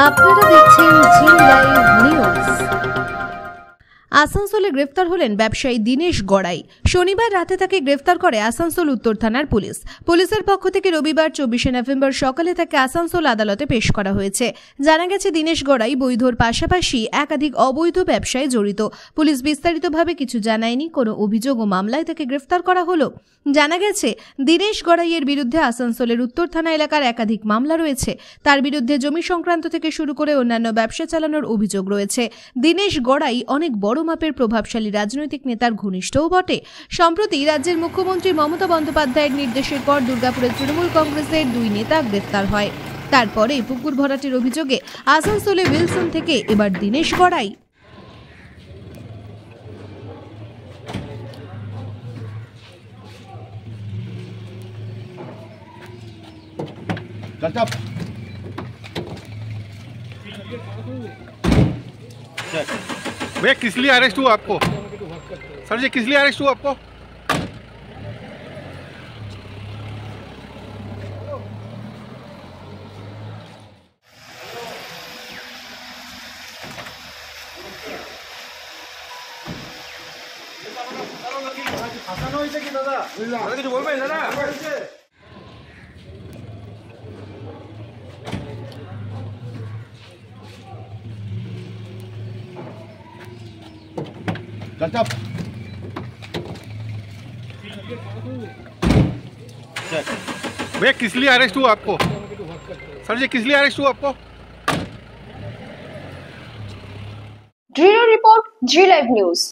আপনারা দেখছেন জি live news. আসানসোলে গ্রেফতার হলেন ব্যবসায়ী দীনেশ গড়াই। শনিবার রাতে তাকে গ্রেফতার করে আসানসোল উত্তর থানার পুলিশ। পুলিশের পক্ষ থেকে রবিবার 24শে নভেম্বর সকালে তাকে আসানসোল আদালতে পেশ করা হয়েছে। জানা গেছে দীনেশ গড়াই বৈধর পাশাপাশি একাধিক অবৈধ ব্যবসায় জড়িত। পুলিশ বিস্তারিতভাবে কিছু জানায়নি। কোনো অভিযোগ ও মামলায় তাকে গ্রেফতার করা হলো। জানা গেছে দীনেশ গড়াইয়ের বিরুদ্ধে আসানসোলের উত্তর থানা এলাকার একাধিক মামলা রয়েছে। তার বিরুদ্ধে জমি সংক্রান্ত থেকে শুরু করে অন্যান্য ব্যবসা চালানোর অভিযোগ রয়েছে। দীনেশ গড়াই অনেক বড় মাপের প্রভাবশালী রাজনৈতিক নেতার ঘনিষ্ঠও বটে। সম্প্রতি রাজ্যের মুখ্যমন্ত্রী মমতা বন্দ্যোপাধ্যায়ের নির্দেশের পর দুর্গাপুরের তৃণমূল কংগ্রেসের 2 নেতা গ্রেফতার হয়। তারপরে পুকুর ভরাটের অভিযোগে আসানসোলে উইলসন থেকে এবার দীনেশ গড়াই। भैया किस लिए अरेस्ट हुआ आपको? सर जी किस लिए अरेस्ट हुआ आपको? কিছু বলবেন দাদা? भैया किस लिए अरेस्ट हुआ आपको? सर जी किस लिए अरेस्ट हुआ आपको? Bureau Report, G Live News।